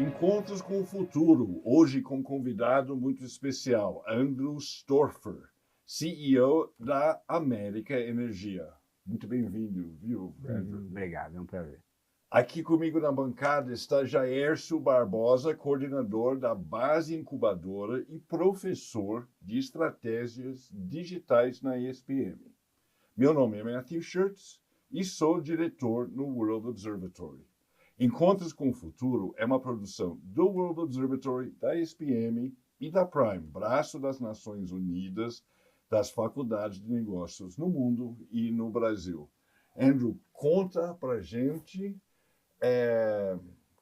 Encontros com o Futuro, hoje com um convidado muito especial, Andrew Storfer, CEO da América Energia. Muito bem-vindo, viu, Andrew? Obrigado, é um prazer. Aqui comigo na bancada está Jaércio Barbosa, coordenador da Base Incubadora e professor de estratégias digitais na ESPM. Meu nome é Matthew Schurtz e sou diretor no World Observatory. Encontros com o Futuro é uma produção do World Observatory, da ESPM e da Prime, braço das Nações Unidas das faculdades de negócios no mundo e no Brasil. Andrew, conta pra gente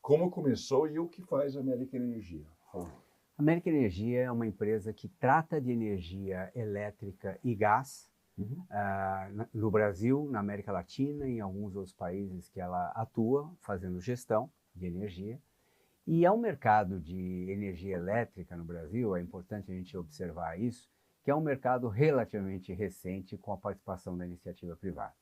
como começou e o que faz a América Energia. A América Energia é uma empresa que trata de energia elétrica e gás no Brasil, na América Latina e em alguns outros países que ela atua, fazendo gestão de energia. E é um mercado de energia elétrica no Brasil, é importante a gente observar isso, que é um mercado relativamente recente com a participação da iniciativa privada.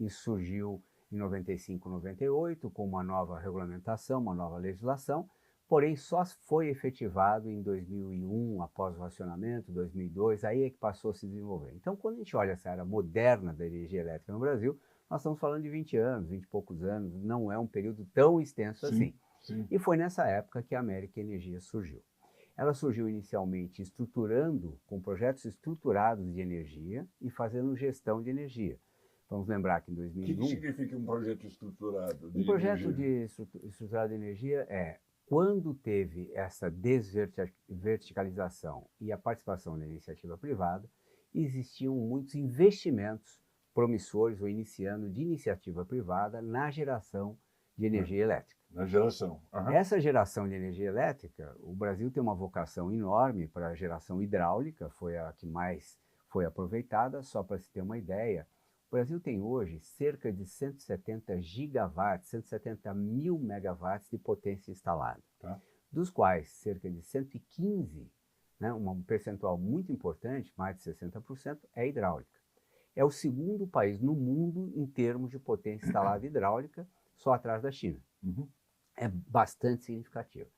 Isso surgiu em 95, 98, com uma nova regulamentação, uma nova legislação, porém só foi efetivado em 2001, após o racionamento, 2002, aí é que passou a se desenvolver. Então, quando a gente olha essa era moderna da energia elétrica no Brasil, nós estamos falando de 20 anos, 20 e poucos anos, não é um período tão extenso assim. Sim. E foi nessa época que a América Energia surgiu. Ela surgiu inicialmente estruturando, com projetos estruturados de energia e fazendo gestão de energia. Vamos lembrar que em 2001... O que significa um projeto estruturado de energia? Um projeto estruturado de energia é quando teve essa desverticalização e a participação da iniciativa privada, existiam muitos investimentos promissores ou iniciando de iniciativa privada na geração de energia elétrica. Na geração. Essa geração de energia elétrica, o Brasil tem uma vocação enorme para a geração hidráulica, foi a que mais foi aproveitada. Só para se ter uma ideia, o Brasil tem hoje cerca de 170 gigawatts, 170 mil megawatts de potência instalada, dos quais cerca de 115, um percentual muito importante, mais de 60%, é hidráulica. É o segundo país no mundo em termos de potência instalada hidráulica, só atrás da China. É bastante significativo.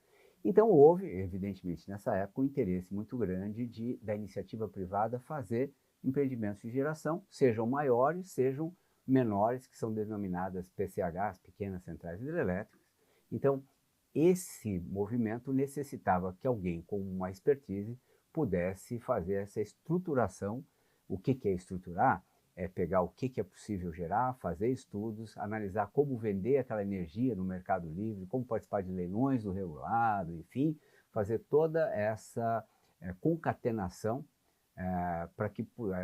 Então houve, evidentemente, nessa época, um interesse muito grande da iniciativa privada fazer empreendimentos de geração, sejam maiores, sejam menores, que são denominadas PCHs, pequenas centrais hidrelétricas. Então, esse movimento necessitava que alguém com uma expertise pudesse fazer essa estruturação. O que é estruturar? É pegar o que é possível gerar, fazer estudos, analisar como vender aquela energia no mercado livre, como participar de leilões do regulado, enfim, fazer toda essa concatenação,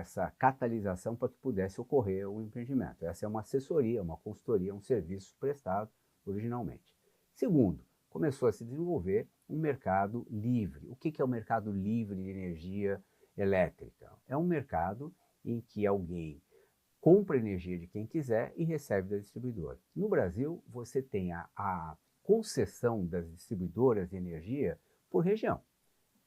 essa catalisação para que pudesse ocorrer o empreendimento. Essa é uma assessoria, uma consultoria, um serviço prestado originalmente. Segundo, começou a se desenvolver um mercado livre. O que é o mercado livre de energia elétrica? É um mercado em que alguém compra energia de quem quiser e recebe da distribuidora. No Brasil, você tem a concessão das distribuidoras de energia por região.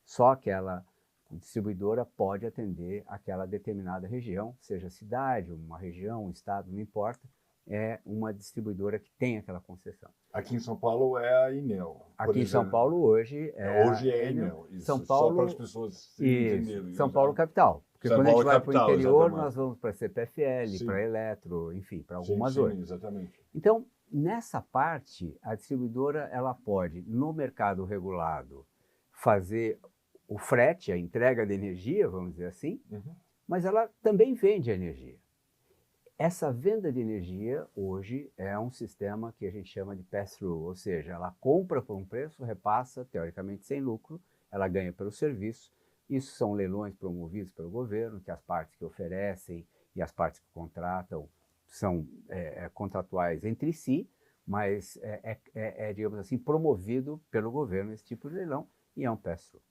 Só aquela distribuidora pode atender aquela determinada região, seja cidade, uma região, um estado, não importa, é uma distribuidora que tem aquela concessão. Aqui em São Paulo é a Enel. Aqui em São Paulo hoje é a Enel. Isso, São Paulo, só para as pessoas entenderem. São Paulo capital. Porque São quando Paulo a gente vai para o interior, exatamente. Nós vamos para a CPFL, para a Eletro, enfim, para algumas outras. Exatamente. Então, nessa parte, a distribuidora ela pode, no mercado regulado, fazer o frete, a entrega de energia, vamos dizer assim, mas ela também vende a energia. Essa venda de energia, hoje, é um sistema que a gente chama de pass-through, ou seja, ela compra por um preço, repassa, teoricamente sem lucro, ela ganha pelo serviço. Isso são leilões promovidos pelo governo, que as partes que oferecem e as partes que contratam são contratuais entre si, mas digamos assim, promovido pelo governo esse tipo de leilão e é um pass-through.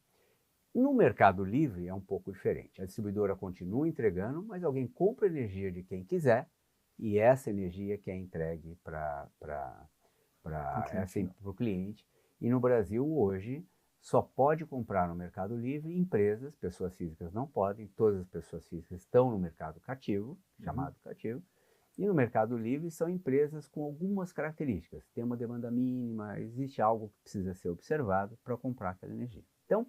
No mercado livre é um pouco diferente. A distribuidora continua entregando, mas alguém compra energia de quem quiser e essa energia que é entregue para o cliente. E no Brasil, hoje, só pode comprar no mercado livre empresas, pessoas físicas não podem, todas as pessoas físicas estão no mercado cativo, chamado cativo, E no Mercado Livre são empresas com algumas características. Tem uma demanda mínima, existe algo que precisa ser observado para comprar aquela energia. Então,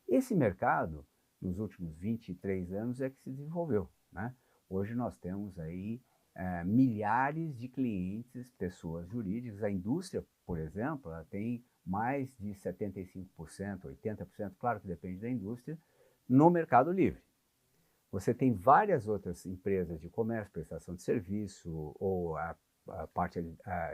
esse mercado, nos últimos 23 anos, é que se desenvolveu, né? Hoje nós temos aí milhares de clientes, pessoas jurídicas. A indústria, por exemplo, ela tem mais de 75%, 80%, claro que depende da indústria, no Mercado Livre. Você tem várias outras empresas de comércio, prestação de serviço ou a parte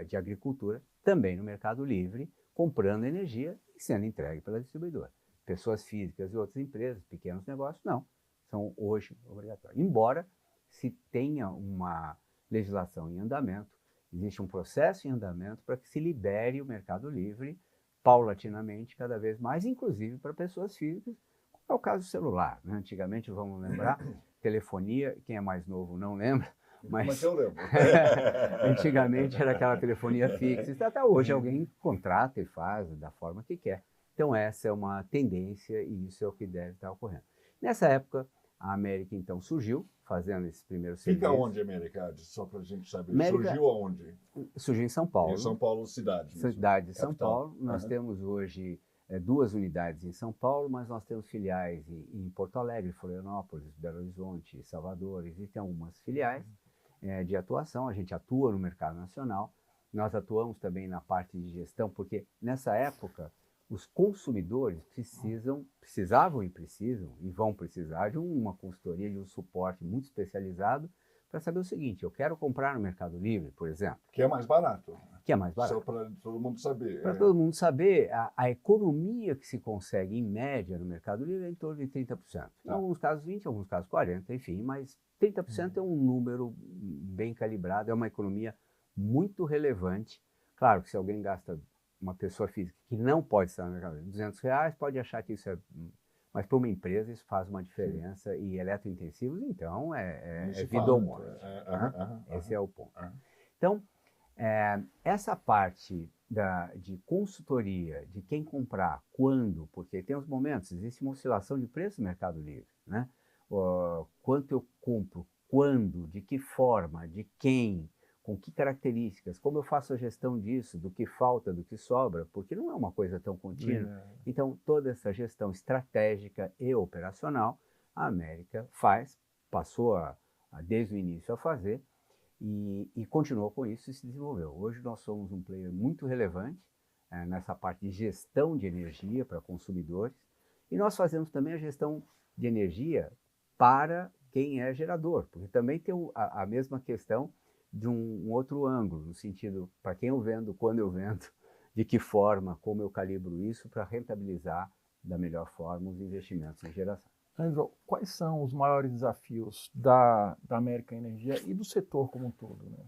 de agricultura também no Mercado Livre, comprando energia e sendo entregue pela distribuidora. Pessoas físicas e outras empresas, pequenos negócios, não, são hoje obrigatórios. Embora se tenha uma legislação em andamento, existe um processo em andamento para que se libere o Mercado Livre paulatinamente, cada vez mais, inclusive para pessoas físicas. É o caso do celular, né? Antigamente, vamos lembrar, telefonia, quem é mais novo não lembra, Mas eu lembro. antigamente era aquela telefonia fixa, até hoje alguém contrata e faz da forma que quer. Então essa é uma tendência e isso é o que deve estar ocorrendo. Nessa época, a América então surgiu, fazendo esses primeiros Fica serviços. onde, América? Só para a gente saber. América Surgiu aonde? surgiu em São Paulo. Em São Paulo, cidade. Mesmo. Cidade de São Capital. Paulo. Nós temos hoje 2 unidades em São Paulo, mas nós temos filiais em Porto Alegre, Florianópolis, Belo Horizonte, Salvador. Existem algumas filiais de atuação. A gente atua no mercado nacional. Nós atuamos também na parte de gestão, porque nessa época os consumidores precisavam e precisam e vão precisar de uma consultoria, de um suporte muito especializado para saber o seguinte: eu quero comprar no Mercado Livre, por exemplo. Que é mais barato. Que é mais barato. Só para todo mundo saber. Para todo mundo saber, a economia que se consegue em média no Mercado Livre é em torno de 30%. Em alguns casos 20%, em alguns casos 40%, enfim, mas 30% é um número bem calibrado, é uma economia muito relevante. Claro que se alguém gasta, uma pessoa física que não pode estar no Mercado Livre, R$200, pode achar que isso é... Mas para uma empresa isso faz uma diferença. E eletrointensivos, então, é vida ou morte. Esse é o ponto. Então, essa parte de consultoria, de quem comprar, quando, porque tem uns momentos, existe uma oscilação de preço no Mercado Livre, né? Quanto eu compro, quando, de que forma, de quem, com que características, como eu faço a gestão disso, do que falta, do que sobra, porque não é uma coisa tão contínua. Então, toda essa gestão estratégica e operacional, a América passou desde o início a fazer, e continuou com isso e se desenvolveu. Hoje nós somos um player muito relevante nessa parte de gestão de energia para consumidores, e nós fazemos também a gestão de energia para quem é gerador, porque também tem a mesma questão de um outro ângulo, no sentido, para quem eu vendo, quando eu vendo, de que forma, como eu calibro isso para rentabilizar da melhor forma os investimentos em geração. Angel, quais são os maiores desafios da América Energia e do setor como um todo, né?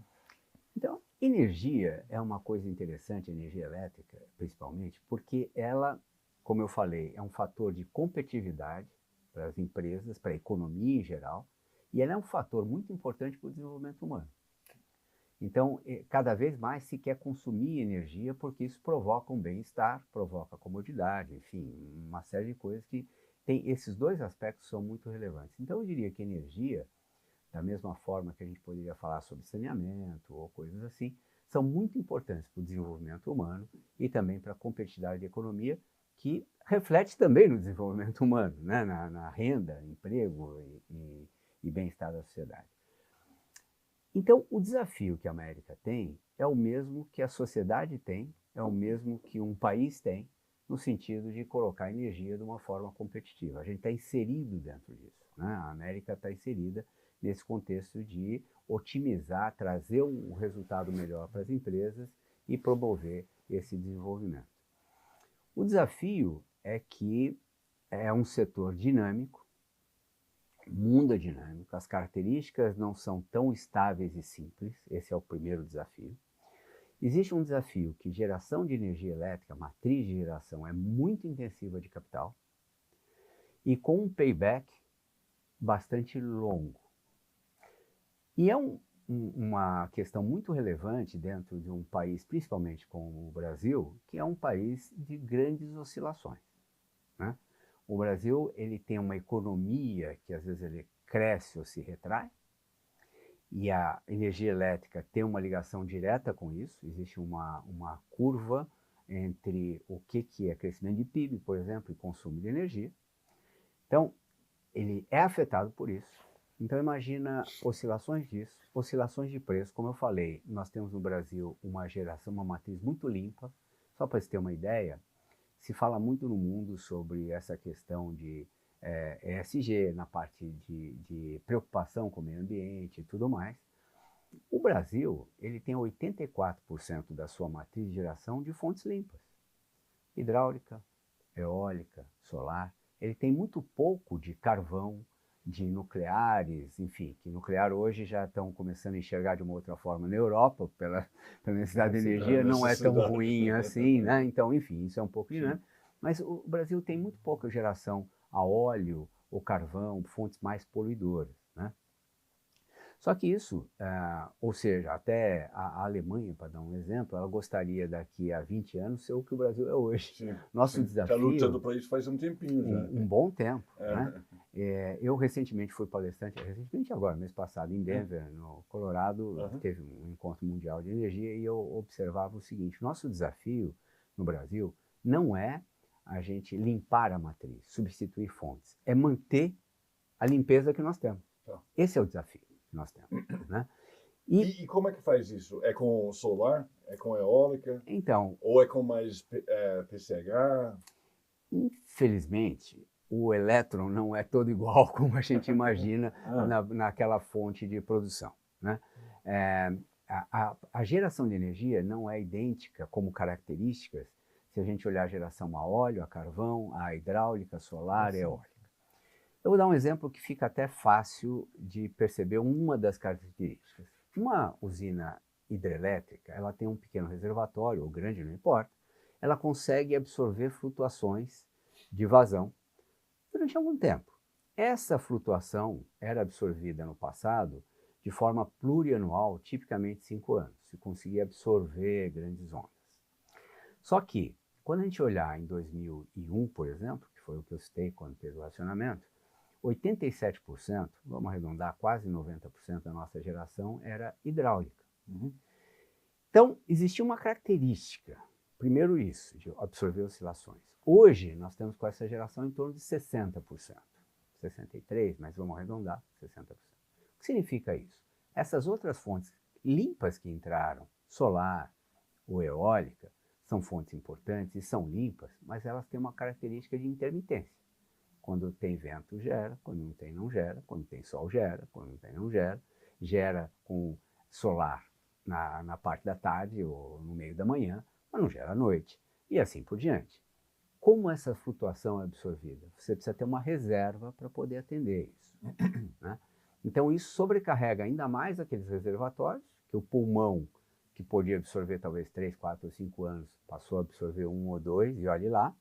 Então, energia é uma coisa interessante, energia elétrica, principalmente, porque ela, como eu falei, é um fator de competitividade para as empresas, para a economia em geral, e ela é um fator muito importante para o desenvolvimento humano. Então, cada vez mais se quer consumir energia porque isso provoca um bem-estar, provoca comodidade, enfim, uma série de coisas que tem. Esses dois aspectos são muito relevantes. Então, eu diria que energia, da mesma forma que a gente poderia falar sobre saneamento ou coisas assim, são muito importantes para o desenvolvimento humano e também para a competitividade da economia, que reflete também no desenvolvimento humano, né? na renda, emprego e bem-estar da sociedade. Então, o desafio que a América tem é o mesmo que a sociedade tem, é o mesmo que um país tem, no sentido de colocar energia de uma forma competitiva. A gente está inserido dentro disso, né? A América está inserida nesse contexto de otimizar, trazer um resultado melhor para as empresas e promover esse desenvolvimento. O desafio é que é um setor dinâmico, o mundo é dinâmico, as características não são tão estáveis e simples, esse é o primeiro desafio. Existe um desafio que geração de energia elétrica, matriz de geração, é muito intensiva de capital e com um payback bastante longo. E é uma questão muito relevante dentro de um país, principalmente como o Brasil, que é um país de grandes oscilações, né? O Brasil ele tem uma economia que às vezes ele cresce ou se retrai, E a energia elétrica tem uma ligação direta com isso, existe uma curva entre o que é crescimento de PIB, por exemplo, e consumo de energia. Então, ele é afetado por isso. Então, imagina oscilações disso, oscilações de preço. Como eu falei, nós temos no Brasil uma geração, uma matriz muito limpa. Só para você ter uma ideia, se fala muito no mundo sobre essa questão de ESG, na parte de preocupação com o meio ambiente e tudo mais. O Brasil, ele tem 84% da sua matriz de geração de fontes limpas. Hidráulica, eólica, solar. Ele tem muito pouco de carvão, de nucleares, enfim, que nuclear hoje já estão começando a enxergar de uma outra forma na Europa, pela necessidade de energia, não é tão ruim assim, né? Então, enfim, isso é um pouco dinâmico. Mas o Brasil tem muito pouca geração a óleo ou carvão, fontes mais poluidoras, né? Só que isso, ou seja, até a Alemanha, para dar um exemplo, ela gostaria daqui a 20 anos ser o que o Brasil é hoje. Sim, Nosso sim. desafio... Está lutando para isso faz um tempinho já. Um bom tempo, né? Eu recentemente fui palestrante, recentemente agora, mês passado, em Denver, no Colorado, teve um encontro mundial de energia e eu observava o seguinte: nosso desafio no Brasil não é a gente limpar a matriz, substituir fontes, é manter a limpeza que nós temos. Esse é o desafio que nós temos, né? E como é que faz isso? É com solar? É com eólica? Então, ou é com mais PCH? Infelizmente, o elétron não é todo igual como a gente imagina naquela fonte de produção, né? A geração de energia não é idêntica como características se a gente olhar a geração a óleo, a carvão, a hidráulica, solar, eólica. Eu vou dar um exemplo que fica até fácil de perceber uma das características. Uma usina hidrelétrica, ela tem um pequeno reservatório, ou grande, não importa, ela consegue absorver flutuações de vazão durante algum tempo. Essa flutuação era absorvida no passado de forma plurianual, tipicamente 5 anos, se conseguia absorver grandes ondas. Só que, quando a gente olhar em 2001, por exemplo, que foi o que eu citei quando teve o racionamento, 87%, vamos arredondar, quase 90% da nossa geração era hidráulica. Então, existia uma característica. Primeiro isso, de absorver oscilações. Hoje, nós temos com essa geração em torno de 60%. 63%, mas vamos arredondar, 60%. O que significa isso? Essas outras fontes limpas que entraram, solar ou eólica, são fontes importantes e são limpas, mas elas têm uma característica de intermitência. Quando tem vento, gera. Quando não tem, não gera. Quando tem sol, gera. Quando não tem, não gera. Gera com solar na parte da tarde ou no meio da manhã, mas não gera à noite. E assim por diante. Como essa flutuação é absorvida? Você precisa ter uma reserva para poder atender isso, né? Então isso sobrecarrega ainda mais aqueles reservatórios, que o pulmão, que podia absorver talvez 3, 4 ou 5 anos, passou a absorver 1 ou 2, e olhe lá.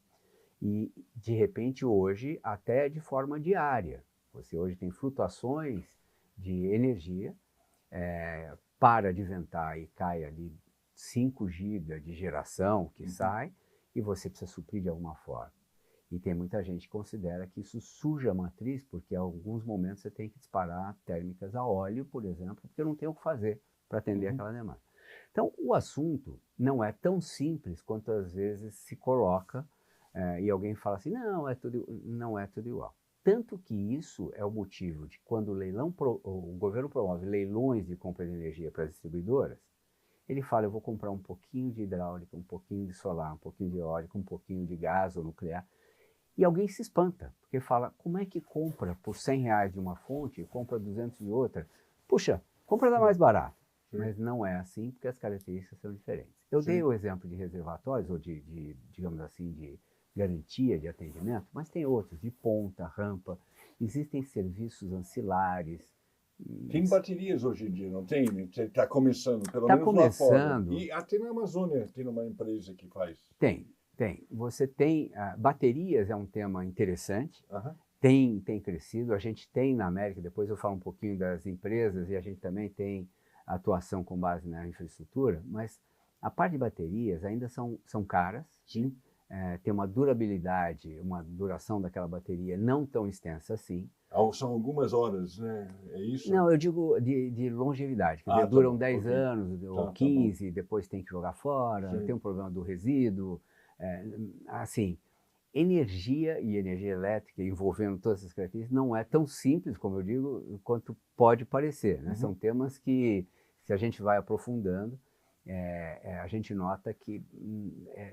E, de repente, hoje, até de forma diária. Você hoje tem flutuações de energia, para de ventar e cai ali 5 GB de geração que sai, e você precisa suprir de alguma forma. E tem muita gente que considera que isso suja a matriz, porque em alguns momentos você tem que disparar térmicas a óleo, por exemplo, porque não tem o que fazer para atender aquela demanda. Então, o assunto não é tão simples quanto às vezes se coloca, e alguém fala assim, não é tudo igual. Tanto que isso é o motivo de quando o governo promove leilões de compra de energia para as distribuidoras, ele fala, eu vou comprar um pouquinho de hidráulica, um pouquinho de solar, um pouquinho de eólica, um pouquinho de gás ou nuclear. E alguém se espanta, porque fala, como é que compra por R$100 de uma fonte e compra 200 de outra? Puxa, compra da mais barata. Mas não é assim, porque as características são diferentes. Eu dei o exemplo de reservatórios, ou digamos assim, de garantia de atendimento, mas tem outros, de ponta, rampa. Existem serviços ancilares. Tem baterias hoje em dia, não tem? Está começando, pelo menos começando. Lá fora. E até na Amazônia tem uma empresa que faz. Tem. Você tem... baterias é um tema interessante. Tem crescido. A gente tem na América, depois eu falo um pouquinho das empresas, e a gente também tem atuação com base na infraestrutura, mas a parte de baterias ainda são caras. Tem uma durabilidade, uma duração daquela bateria não tão extensa assim. São algumas horas, né? É isso? Não, eu digo de longevidade, quer dizer, Tá duram bom, 10 ok. anos ou Tá 15, depois tem que jogar fora, Sim. tem um problema do resíduo. Assim, energia e energia elétrica envolvendo todas essas características não é tão simples, como eu digo, quanto pode parecer, né? Uhum. São temas que, se a gente vai aprofundando, a gente nota que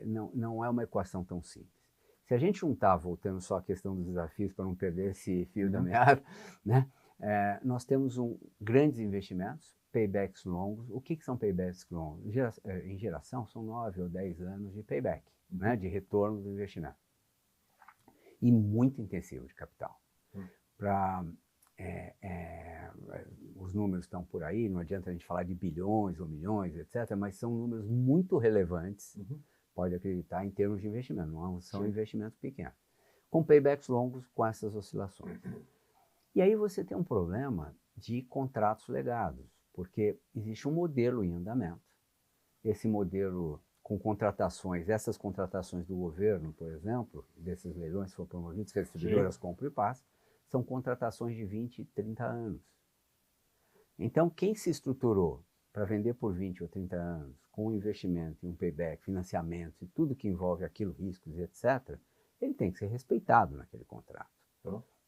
não é uma equação tão simples. Se a gente juntar, voltando só à questão dos desafios, para não perder esse fio da meada, né? Nós temos grandes investimentos, paybacks longos. O que são paybacks longos? Em geração, são 9 ou 10 anos de payback, né? De retorno do investimento. E muito intensivo de capital. Os números estão por aí, não adianta a gente falar de bilhões ou milhões, etc., mas são números muito relevantes, pode acreditar, em termos de investimento, não são investimentos pequenos. Com paybacks longos, com essas oscilações. E aí você tem um problema de contratos legados, porque existe um modelo em andamento. Esse modelo com contratações, essas contratações do governo, por exemplo, desses leilões que foram promovidos, que as distribuidoras compram e passam, são contratações de 20, 30 anos. Então, quem se estruturou para vender por 20 ou 30 anos, com investimento, um payback, financiamento e tudo que envolve aquilo, riscos e etc., ele tem que ser respeitado naquele contrato.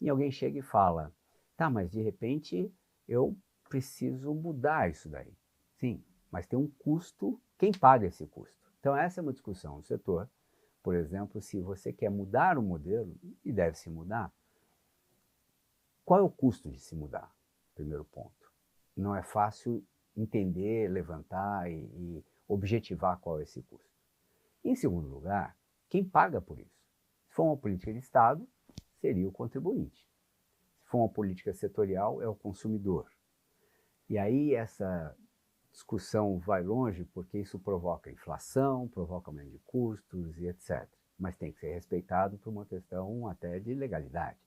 E alguém chega e fala, tá, mas de repente eu preciso mudar isso daí. Sim, mas tem um custo, quem paga esse custo? Então essa é uma discussão no setor. Por exemplo, se você quer mudar o modelo, e deve se mudar, qual é o custo de se mudar? Primeiro ponto. Não é fácil entender, levantar e objetivar qual é esse custo. Em segundo lugar, quem paga por isso? Se for uma política de Estado, seria o contribuinte. Se for uma política setorial, é o consumidor. E aí essa discussão vai longe porque isso provoca inflação, provoca aumento de custos e etc. Mas tem que ser respeitado por uma questão até de legalidade.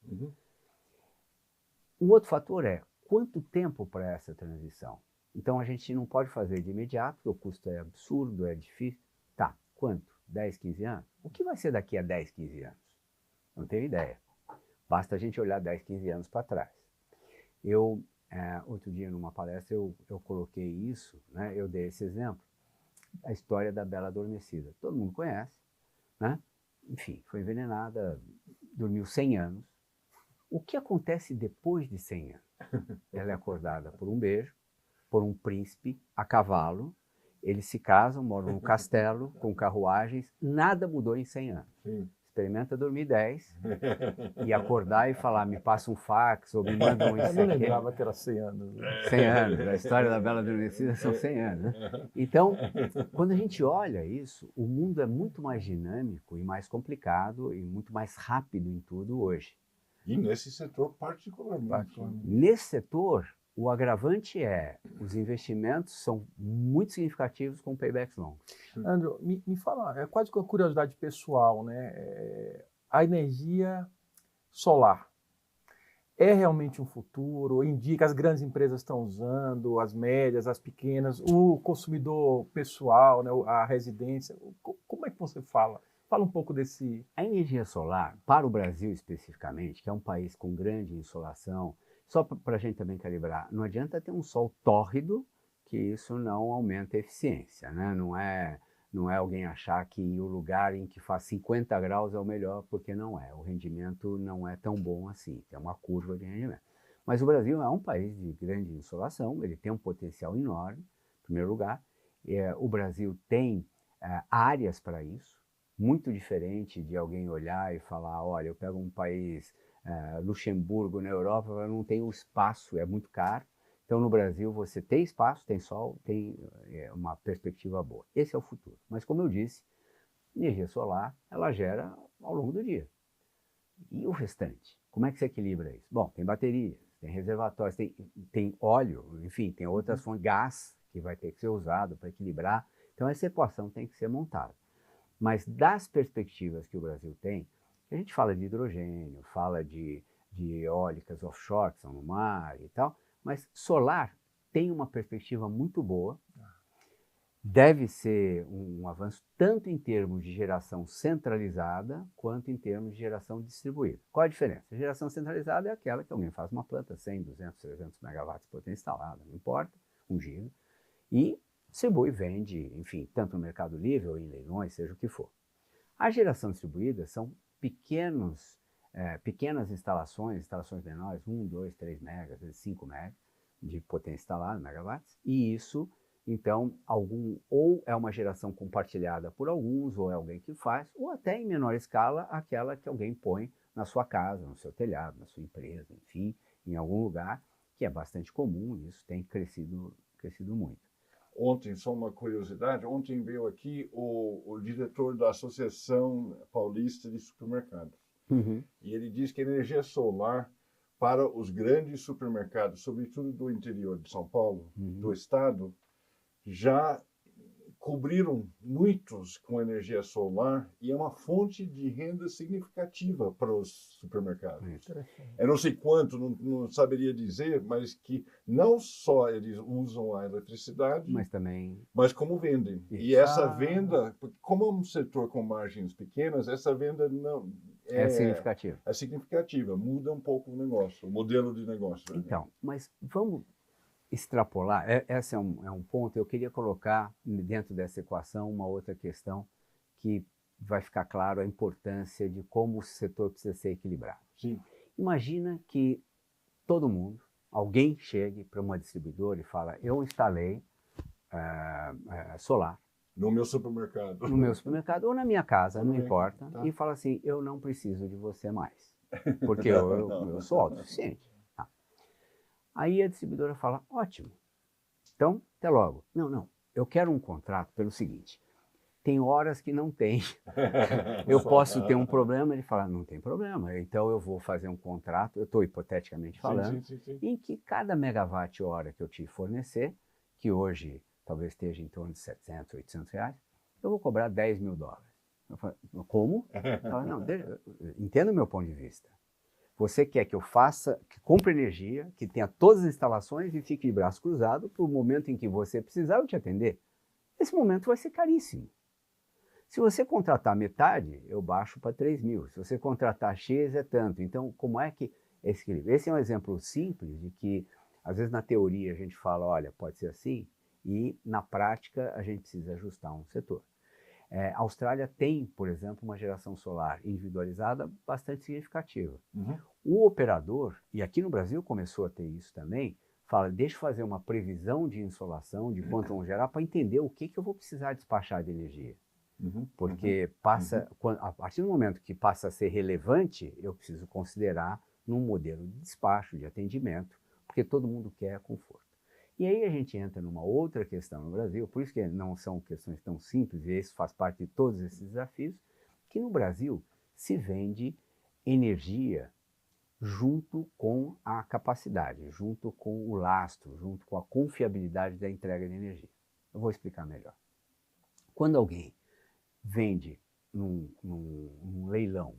Um outro fator é quanto tempo para essa transição? Então a gente não pode fazer de imediato, porque o custo é absurdo, é difícil. Tá, quanto? 10, 15 anos? O que vai ser daqui a 10, 15 anos? Não tenho ideia. Basta a gente olhar 10, 15 anos para trás. Outro dia, numa palestra, eu coloquei isso, né? Eu dei esse exemplo, a história da Bela Adormecida. Todo mundo conhece, né? Enfim, foi envenenada, dormiu 100 anos. O que acontece depois de 100 anos? Ela é acordada por um beijo, por um príncipe a cavalo, eles se casam, moram num castelo, com carruagens, nada mudou em 100 anos. Sim. Experimenta dormir 10 e acordar e falar, me passa um fax ou me manda um Eu não lembrava que era 100 anos. 100 anos, a história da Bela Adormecida são 100 anos. Né? Então, quando a gente olha isso, o mundo é muito mais dinâmico e mais complicado e muito mais rápido em tudo hoje. E nesse setor particularmente. Nesse setor, o agravante os investimentos são muito significativos com paybacks longos. Andrew, me fala, é quase que uma curiosidade pessoal, né? A energia solar é realmente um futuro? Indica, as grandes empresas estão usando, as médias, as pequenas, o consumidor pessoal, né? A residência. Como é que você fala? Fala um pouco desse... A energia solar, para o Brasil especificamente, que é um país com grande insolação, só para a gente também calibrar, não adianta ter um sol tórrido, que isso não aumenta a eficiência, né? Não é alguém achar que o lugar em que faz 50 graus é o melhor, porque não é. O rendimento não é tão bom assim, tem uma curva de rendimento. Mas o Brasil é um país de grande insolação, ele tem um potencial enorme, em primeiro lugar. O Brasil tem áreas para isso, muito diferente de alguém olhar e falar, olha, eu pego um país, Luxemburgo, na Europa, não tem o espaço, é muito caro. Então, no Brasil, você tem espaço, tem sol, tem uma perspectiva boa. Esse é o futuro. Mas, como eu disse, energia solar, ela gera ao longo do dia. E o restante? Como é que se equilibra isso? Bom, tem baterias, tem reservatórios, tem óleo, enfim, tem outras fontes, gás, que vai ter que ser usado para equilibrar. Então, essa equação tem que ser montada. Mas das perspectivas que o Brasil tem, a gente fala de hidrogênio, fala de eólicas offshore, que são no mar e tal, mas solar tem uma perspectiva muito boa, deve ser um avanço tanto em termos de geração centralizada quanto em termos de geração distribuída. Qual a diferença? A geração centralizada é aquela que alguém faz uma planta, 100, 200, 300 megawatts de potência instalada, não importa, 1 giga, e distribui e vende, enfim, tanto no Mercado Livre ou em leilões, seja o que for. A geração distribuída são pequenas instalações menores, 1, 2, 3 megas, às vezes 5 megas de potência instalada, megawatts, e isso, então, ou é uma geração compartilhada por alguns, ou é alguém que faz, ou até em menor escala, aquela que alguém põe na sua casa, no seu telhado, na sua empresa, enfim, em algum lugar, que é bastante comum, e isso tem crescido muito. Ontem, só uma curiosidade, ontem veio aqui o diretor da Associação Paulista de Supermercados. Uhum. E ele diz que a energia solar para os grandes supermercados, sobretudo do interior de São Paulo, do estado, já cobriram muitos com energia solar e é uma fonte de renda significativa para os supermercados. Eu não sei quanto, não saberia dizer, mas que não só eles usam a eletricidade, mas como vendem. Isso. E essa venda, como é um setor com margens pequenas, essa venda não é significativa. É significativa, muda um pouco o negócio, o modelo de negócio. Então, mas vamos extrapolar, esse é um ponto, eu queria colocar dentro dessa equação uma outra questão que vai ficar claro a importância de como o setor precisa ser equilibrado. Sim. Imagina que todo mundo, alguém chegue para uma distribuidora e fala, eu instalei solar. No meu supermercado. No meu supermercado ou na minha casa, não importa, tá. E fala assim, eu não preciso de você mais, porque eu sou autossuficiente. Aí a distribuidora fala, ótimo, então até logo. Não, eu quero um contrato pelo seguinte, tem horas que não tem, eu posso ter um problema, ele fala, não tem problema, então eu vou fazer um contrato, eu estou hipoteticamente falando, sim. em que cada megawatt-hora que eu te fornecer, que hoje talvez esteja em torno de 700, 800 reais, eu vou cobrar 10 mil dólares. Eu falo, como? Eu falo, não, entenda o meu ponto de vista. Você quer que eu faça, que compre energia, que tenha todas as instalações e fique de braço cruzado para o momento em que você precisar eu te atender? Esse momento vai ser caríssimo. Se você contratar metade, eu baixo para 3 mil. Se você contratar X, é tanto. Então, como é que é esse equilíbrio? Esse é um exemplo simples de que, às vezes, na teoria a gente fala, olha, pode ser assim, e na prática a gente precisa ajustar um setor. A Austrália tem, por exemplo, uma geração solar individualizada bastante significativa. O operador, e aqui no Brasil começou a ter isso também, fala, deixa eu fazer uma previsão de insolação, de quanto vão gerar, para entender o que eu vou precisar despachar de energia. Porque a partir do momento que passa a ser relevante, eu preciso considerar num modelo de despacho, de atendimento, porque todo mundo quer conforto. E aí a gente entra numa outra questão no Brasil, por isso que não são questões tão simples, e isso faz parte de todos esses desafios, que no Brasil se vende energia junto com a capacidade, junto com o lastro, junto com a confiabilidade da entrega de energia. Eu vou explicar melhor. Quando alguém vende num leilão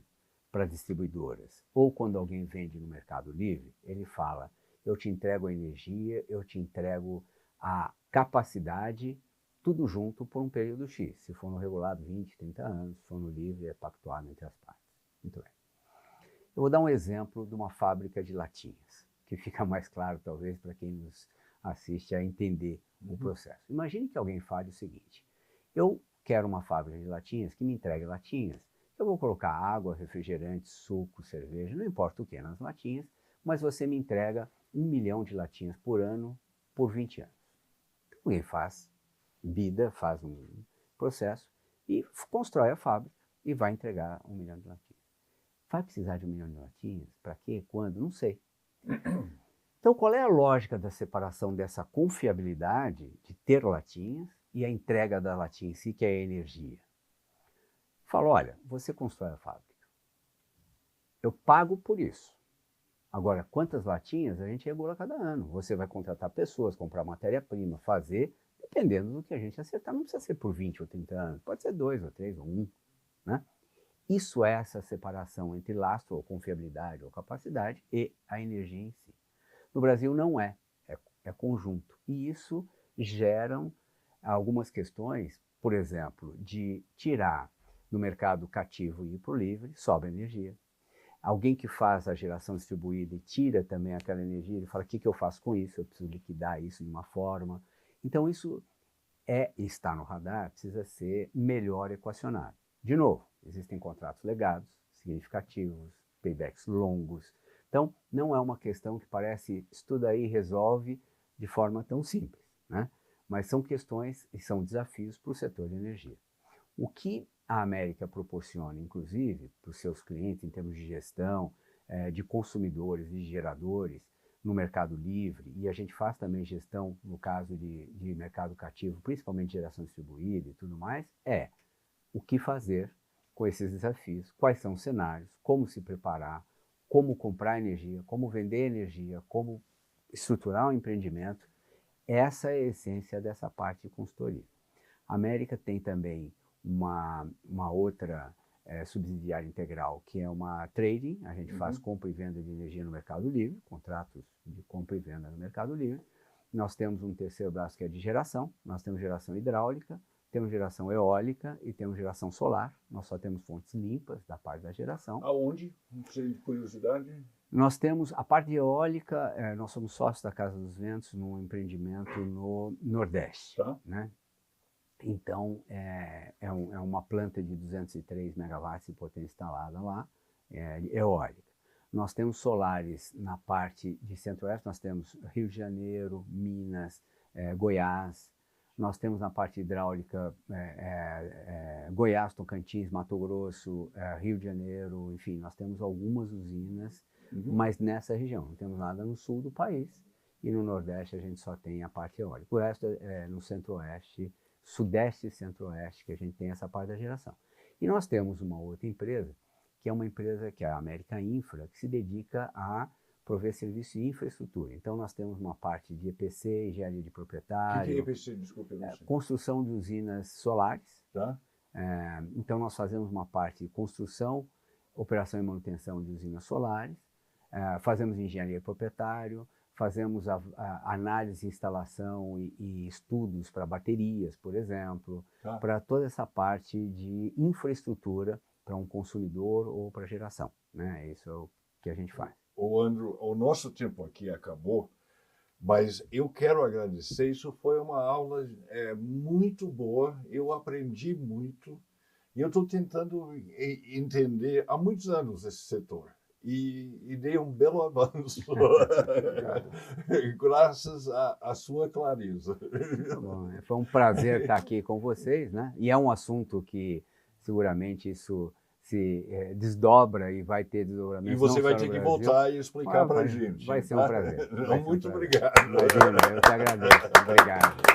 para distribuidoras, ou quando alguém vende no Mercado Livre, ele fala, eu te entrego a energia, eu te entrego a capacidade, tudo junto por um período X. Se for no regulado, 20, 30 anos, se for no livre, é pactuado entre as partes. Muito bem. Eu vou dar um exemplo de uma fábrica de latinhas, que fica mais claro, talvez, para quem nos assiste a entender o processo. Imagine que alguém fale o seguinte, eu quero uma fábrica de latinhas que me entregue latinhas, eu vou colocar água, refrigerante, suco, cerveja, não importa o que nas latinhas, mas você me entrega 1 milhão de latinhas por ano por 20 anos. Alguém faz bida, faz um processo e constrói a fábrica e vai entregar 1 milhão de latinhas. Vai precisar de 1 milhão de latinhas? Para quê? Quando? Não sei. Então, qual é a lógica da separação dessa confiabilidade de ter latinhas e a entrega da latinha em si, que é a energia? Falo, olha, você constrói a fábrica. Eu pago por isso. Agora, quantas latinhas a gente regula cada ano? Você vai contratar pessoas, comprar matéria-prima, fazer, dependendo do que a gente acertar. Não precisa ser por 20 ou 30 anos, pode ser 2 ou 3 ou 1, né? Isso é essa separação entre lastro, ou confiabilidade, ou capacidade, e a energia em si. No Brasil não é conjunto. E isso gera algumas questões, por exemplo, de tirar do mercado cativo e ir para o livre, sobra energia. Alguém que faz a geração distribuída e tira também aquela energia, ele fala, o que eu faço com isso? Eu preciso liquidar isso de uma forma. Então, isso está no radar, precisa ser melhor equacionado. De novo, existem contratos legados, significativos, paybacks longos. Então, não é uma questão que parece, estuda aí e resolve de forma tão simples, né? Mas são questões e são desafios para o setor de energia. O que a América proporciona, inclusive, para os seus clientes em termos de gestão, de consumidores e geradores no mercado livre, e a gente faz também gestão, no caso de mercado cativo, principalmente geração distribuída e tudo mais, o que fazer com esses desafios, quais são os cenários, como se preparar, como comprar energia, como vender energia, como estruturar um empreendimento. Essa é a essência dessa parte de consultoria. A América tem também uma outra subsidiária integral, que é uma trading. A gente faz compra e venda de energia no mercado livre, contratos de compra e venda no mercado livre. Nós temos um terceiro braço que é de geração, nós temos geração hidráulica, temos geração eólica e temos geração solar. Nós só temos fontes limpas da parte da geração. Aonde? Não sei de curiosidade. Nós temos a parte eólica, nós somos sócios da Casa dos Ventos num empreendimento no Nordeste, né? Então, é uma planta de 203 megawatts de potência instalada lá, eólica. Nós temos solares na parte de Centro-Oeste, nós temos Rio de Janeiro, Minas, Goiás. Nós temos na parte hidráulica Goiás, Tocantins, Mato Grosso, Rio de Janeiro, enfim, nós temos algumas usinas, mas nessa região. Não temos nada no sul do país e no Nordeste a gente só tem a parte eólica. O resto é no Centro-Oeste, Sudeste e Centro-Oeste que a gente tem essa parte da geração. E nós temos uma outra empresa, que é uma empresa que é a América Infra, que se dedica a prover serviço de infraestrutura. Então, nós temos uma parte de EPC, engenharia de proprietário. O que é EPC? Desculpa, eu não sei. Construção de usinas solares. Tá. Então, nós fazemos uma parte de construção, operação e manutenção de usinas solares, fazemos engenharia de proprietário, fazemos a análise, instalação e estudos para baterias, por exemplo, para toda essa parte de infraestrutura para um consumidor ou para geração, né? Isso é o que a gente faz. Andrew, o nosso tempo aqui acabou, mas eu quero agradecer. Isso foi uma aula muito boa, eu aprendi muito e eu estou tentando entender há muitos anos esse setor. E dei um belo avanço graças à sua clareza. Bom, foi um prazer estar aqui com vocês, né? E é um assunto que seguramente isso se desdobra e vai ter desdobramento. E você vai ter que voltar e explicar para a gente. Vai ser um prazer. Muito obrigado. Imagina, eu te agradeço. Obrigado.